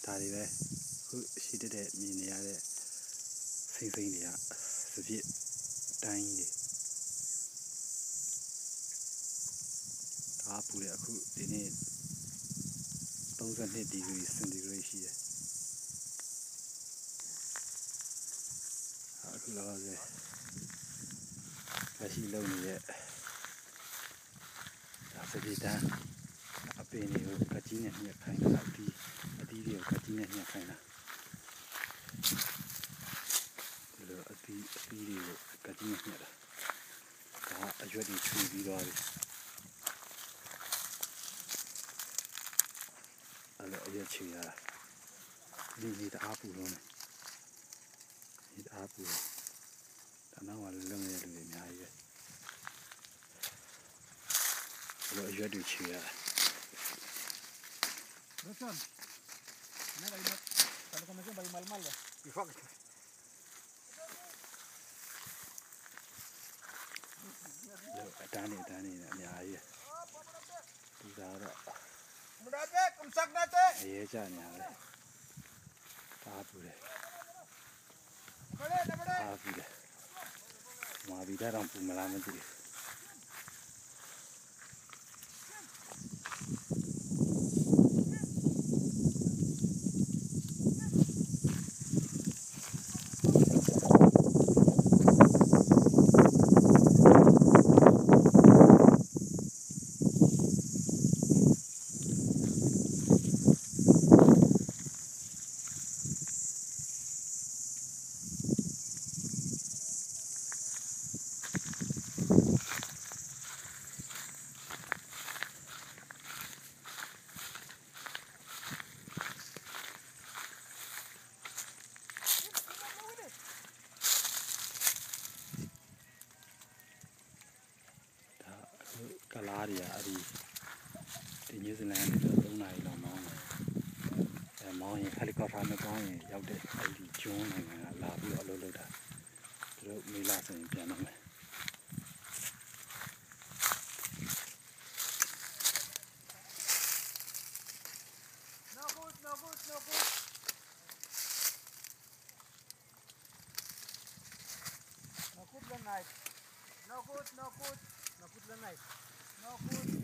ဒါတွေပဲခုရှိတဲ့မြင်နေရတဲ့စိမ့်စိမ့်တွေကစပြစ်တိုင်းကြီးဒါပူတယ်အခုဒီနေ့32 ဒီဂရီစင်တီဂရိတ်ရှိတယ်အခုလောဆယ်လက်ရှိလုံနေတဲ့ဒါစပြစ်တန်းအပင်တွေကိုကကြီးနဲ့ညှက်ခိုင်းတာအသီးတွေကိုကကြီးနဲ့ညှက်ခိုင်းတာဒီလိုအသီးတွေကိုကကြီးနဲ့ညှက်တာဒါအရွက်တွေချွေပြီးသွားပြီအဲ့လိုအရွက်ချွေရတာဒီတအားပူလုံးနဲ့ဒီတအားပူတယ်ဒါနောက်မှလုံနေတဲ့လူတွေအများကြီးပဲအဲ့လိုအရွက်တွေချွေရတာRoshan, mira, cuando comenzó a ir mal, y fuck. Tani, nyaay. Tizara. Mudate, kumsak date. Ayecha nyaay. Tapure. Tapure. Mabida rampu malamati. Kalaria ari di New Zealand 3 နာရီလောက်မောင်းတယ်မောင်းရင်ဟယ်လီကော်ပတာနဲ့ပေါင်းရင်ရောက်တဲ့အဲ့ဒီကျွန်းနိုင်ငံကလာပြီးတော့အလုပ်လုပ်တာသူတို့မေးလာဆိုရင်ပြန်တော့မယ်No good the night. No good the night. No good.